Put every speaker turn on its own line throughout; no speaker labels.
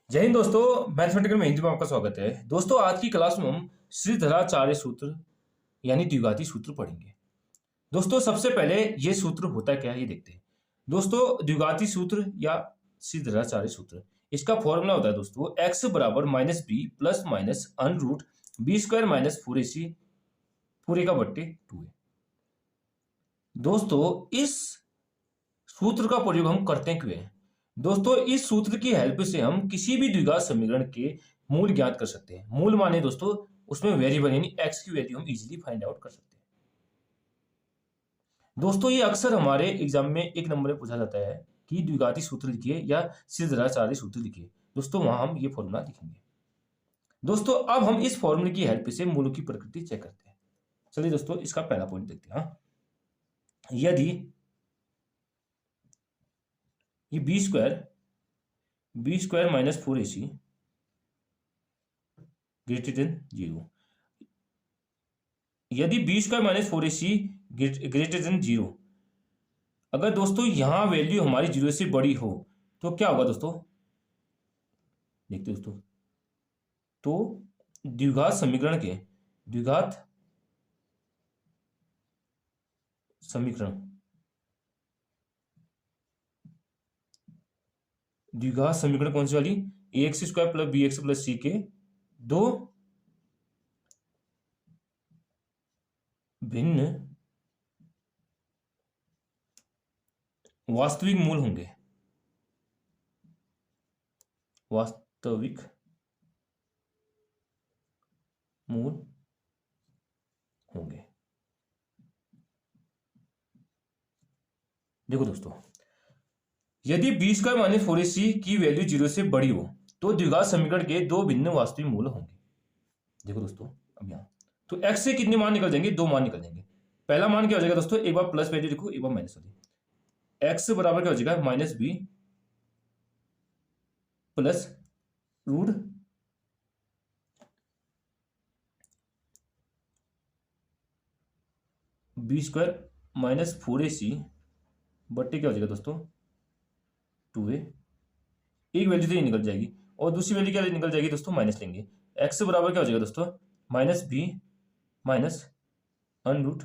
जय हिंद दोस्तों, मैथमेटिकल में हिंदी में आपका स्वागत है। दोस्तों, आज की क्लास में हम श्रीधराचार्य सूत्र यानी द्विघाती सूत्र पढ़ेंगे। दोस्तों, सबसे पहले ये सूत्र होता क्या है ये देखते हैं। दोस्तों, द्विघाती सूत्र या श्रीधराचार्य सूत्र, इसका फॉर्मूला होता है दोस्तों x बराबर माइनस बी प्लस माइनस अन root B square minus four A C पूरे का बट्टे 2a। दोस्तों, इस सूत्र का प्रयोग हम करते क्यों हैं? दोस्तों, इस सूत्र की हेल्प से हम किसी भी द्विघात समीकरण के मूल ज्ञात कर सकते हैं। मूल माने दोस्तों उसमें वेरिएबल यानी x की वैल्यू हम इजीली फाइंड आउट कर सकते हैं। दोस्तों, ये अक्सर हमारे एग्जाम में एक नंबर में पूछा जाता है कि द्विघाती सूत्र लिखिए या श्रीधराचार्य सूत्र लिखिए। दोस्तों, वहां हम ये फॉर्मूला लिखेंगे। दोस्तों, अब हम इस फॉर्मूले की हेल्प से मूलों की प्रकृति चेक करते हैं। चलिए दोस्तों, इसका पहला पॉइंट देखते हैं। यदि ये B square minus four A C greater than 0, यदि B square minus four A C greater than 0, अगर दोस्तों यहां वैल्यू हमारी 0 से बड़ी हो तो क्या होगा दोस्तों? देखते दोस्तों, तो द्विघात समीकरण कौन सी वाली? A X square plus B X plus C के दो भिन्न वास्तविक मूल होंगे। वास्तविक मूल होंगे। देखो दोस्तों, यदि B square minus four A सी की वैल्यू 0 से बड़ी हो तो द्विघात समीकरण के दो भिन्न वास्तविक मूल होंगे। देखो दोस्तों, अब यहां तो x से कितने मान निकल जाएंगे? दो मान निकल जाएंगे। पहला मान क्या हो जाएगा दोस्तों? एक बार प्लस वैल्यू लिखो, एक बार माइनस वाली। x बराबर क्या हो जाएगा? Minus B plus root B square minus four A C बट्टे क्या हो जाएगा दोस्तों? 2a। एक वैल्यू तो ये निकल जाएगी और दूसरी वैल्यू क्या निकल जाएगी दोस्तों? माइनस लेंगे। x बराबर क्या हो जाएगा दोस्तों? माइनस बी माइनस अन root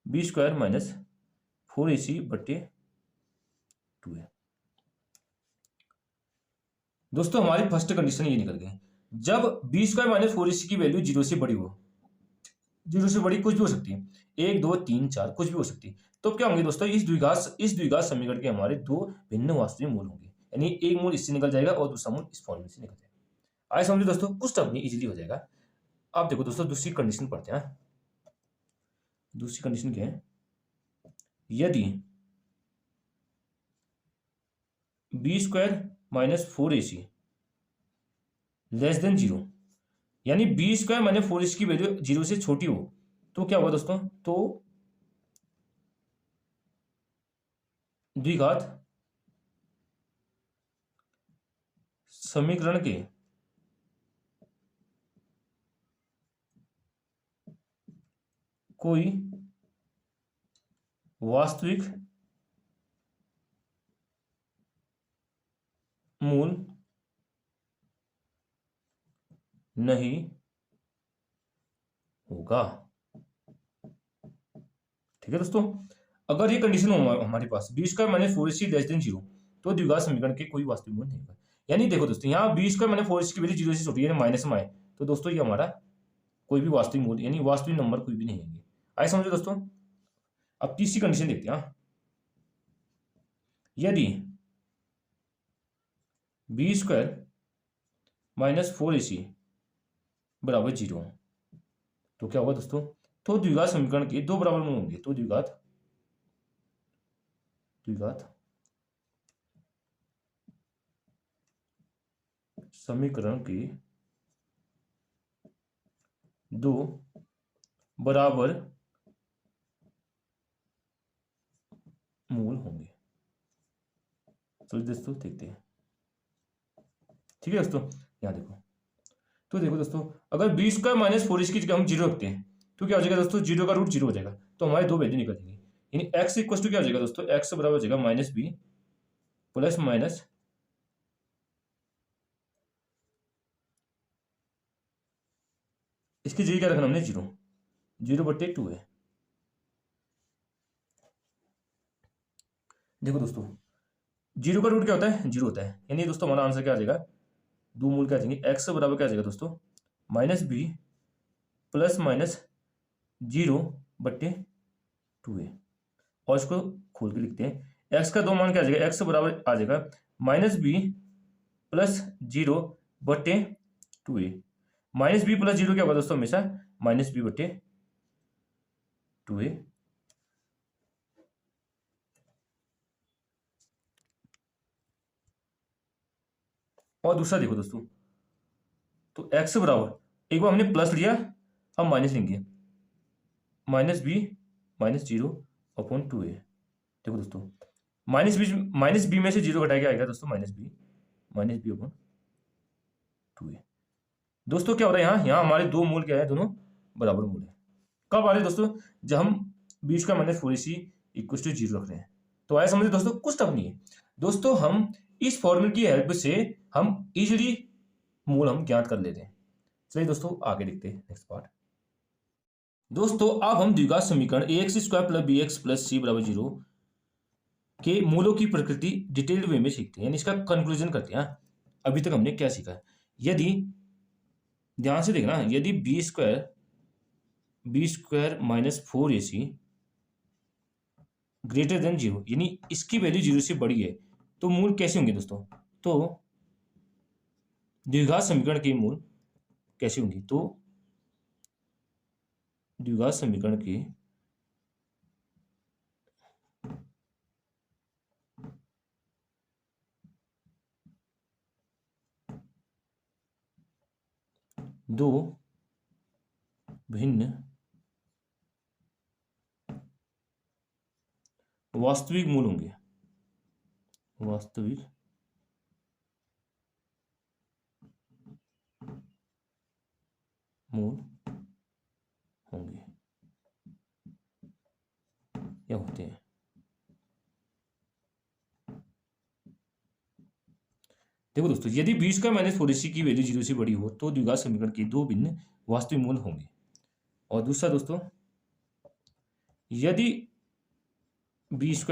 B square minus four A C बट्टे 2a। दोस्तों, हमारी फर्स्ट कंडीशन ये निकल गई। जब B square minus four A सी की वैल्यू 0 से बड़ी हो, 0 से बड़ी कुछ भी हो सकती है, 1 2 3 4 कुछ भी हो सकती है, तो क्या होंगे दोस्तों? इस द्विघात समीकरण के हमारे दो भिन्न वास्तविक मूल होंगे। यानी एक मूल इससे निकल जाएगा और दूसरा मूल इस फॉर्मूले से निकल जाएगा। आइए समझिए दोस्तों, कुछ टर्म में इजीली हो जाएगा। आप देखो दोस्तों, दूसरी कंडीशन पढ़ते हैं। दूसरी कंडीशन क्या है? यदि B square minus four A C less than 0, यानी B square minus four A सी की वैल्यू 0 से छोटी हो तो क्या होगा दोस्तों? तो द्विघात समीकरण के कोई वास्तविक मूल नहीं होगा। ठीक है दोस्तों, अगर ये कंडीशन हो हमारे पास B square minus four A C less than 0, तो द्विघात समीकरण के कोई वास्तविक मूल नहीं होगा। यानी देखो दोस्तों, यहाँ B square minus four A सी की वैल्यू 0 से छोटी है, माइनस में आए तो दोस्तों ये हमारा कोई भी वास्तविक मूल यानी वास्तविक नंबर कोई भी नहीं होंगे। आइए समझो दोस्तों, अब तीसरी कंडीशन देखते हैं। यदि B square minus four A सी बराबर 0 तो क्या होगा दोस्तों? तो द्विघात समीकरण के दो बराबर मूल होंगे। तो द्विघात समीकरण के दो बराबर मूल होंगे। चलिए दोस्तों देखते हैं। ठीक है दोस्तों, यहां देखो, तो देखो दोस्तों, अगर बी स्क्वायर माइनस फोर की जगह हम 0 रखते हैं तो क्या हो जाएगा दोस्तों? 0 का रूट 0 हो जाएगा, तो हमारे दो वैल्यू निकल जाएंगी। यानी x इक्वल टू क्या हो जाएगा दोस्तों? x बराबर हो जाएगा माइनस बी प्लस माइनस इसकी जगह क्या रखना हमने, 0, 0/2 है। देखो दोस्तों, 0 का रूट क्या होता है, 0 होता है, यानी दोस्तों हमारा आंसर क्या आ जाएगा, दो मूल क्या आ जाएंगे, x बराबर क्या आ जाएगा दोस्तों, -b प्लस माइनस 0/2 है। और इसको खोल के लिखते हैं, x का दो मान क्या आ जाएगा, x बराबर आ जाएगा -b प्लस 0/2 है। -b प्लस 0 क्या होगा दोस्तों, हमेशा -b/2 है। और दूसरा देखो दोस्तों, तो x बराबर, एक बार हमने प्लस लिया, अब माइनस लेंगे, -b-0/2 है। देखो दोस्तों, माइनस बी में से 0 घटा के आएगा दोस्तों, -b/2 है। दोस्तों क्या हो रहा है, यहाँ हमारे दो मूल क्या है, दोनों बराबर मूल है। कब आ रहे हैं दोस्तों, जब हम b² - 4ac = 0 रख रहे हैं। तो आया समझे दोस्तों, कुछ टफ नहीं है दोस्तों, हम इस फॉर्मूले की हेल्प से हम इजीली मूल हम ज्ञात कर लेते हैं। चलिए दोस्तों आगे देखते हैं नेक्स्ट पार्ट। दोस्तों अब हम द्विघात समीकरण ax² + bx + c = 0 के मूलों की प्रकृति डिटेल्ड वे में सीखते हैं, यानी इसका कंक्लूजन करते हैं। अभी तक हमने क्या सीखा, यदि ध्यान से देखना, यदि b² - 4ac > 0, यानी इसकी वैल्यू 0 से बड़ी है, तो मूल कैसे होंगे दोस्तों, तो द्विघात समीकरण के मूल कैसे होंगे, तो द्विघात समीकरण के दो भिन्न वास्तविक मूल होंगे, वास्तविक मूल होंगे या होते हैं। देखो दोस्तों, यदि b² - 4ac की वैल्यू 0 से बड़ी हो तो द्विघात समीकरण के दो भिन्न वास्तविक मूल होंगे। और दूसरा दोस्तों, यदि b² -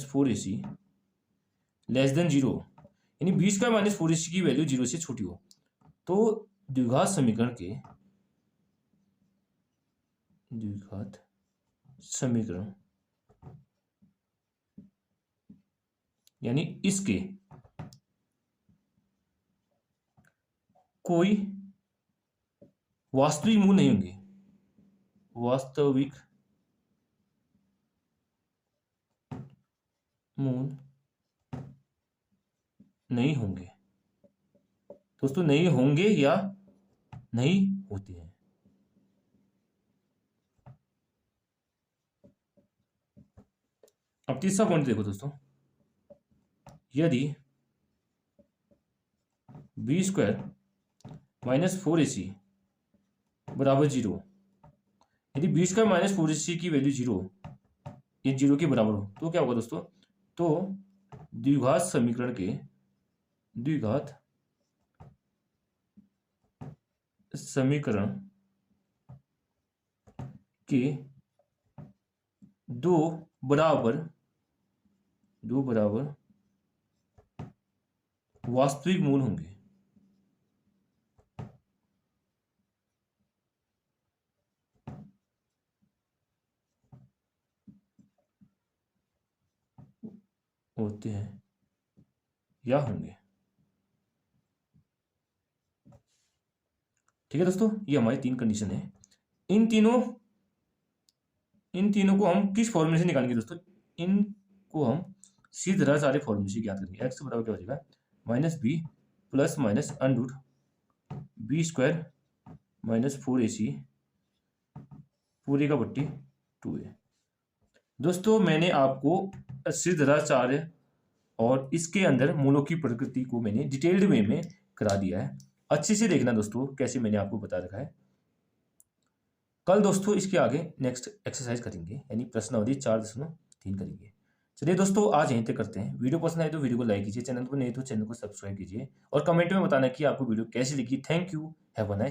4ac << 0, यानी b² - 4ac की वैल्यू 0 से छोटी हो, तो द्विघात समीकरण यानी इसके कोई वास्तविक मूल नहीं होंगे, वास्तविक मूल नहीं होंगे दोस्तों, नहीं होंगे या नहीं होते हैं। अब तीसरा पॉइंट देखो दोस्तों, यदि b² - 4ac = 0, यदि b² - 4ac की वैल्यू 0, ये 0 के बराबर हो, तो क्या होगा दोस्तों, तो द्विघात समीकरण के दो बराबर वास्तविक मूल होंगे। होते हैं या होंगे। ठीक है दोस्तों, ये हमारी 3 कंडीशन है। इन तीनों को हम किस फॉर्मूले से निकालेंगे दोस्तों, इनको हम सीधे सारे फॉर्मूले से ज्ञात करेंगे। x बराबर क्या हो जाएगा, -b plus minus √ b² - 4ac पूरे का बट्टी 2a। दोस्तों मैंने आपको सिद्धाचार्य और इसके अंदर मूलों की प्रकृति को मैंने डिटेल्ड वे में करा दिया है, अच्छे से देखना दोस्तों कैसे मैंने आपको बता रखा है। कल दोस्तों इसके आगे नेक्स्ट एक्सरसाइज करेंगे, यानी प्रश्नावली 4.3 करेंगे। चलिए दोस्तों आज यहीं तक करते हैं। वीडियो पसंद आए तो वीडियो को लाइक कीजिए, चैनल पर नहीं तो चैनल को सब्सक्राइब कीजिए और कमेंट में बताना कि आपको वीडियो कैसी लगी। Thank you, have a nice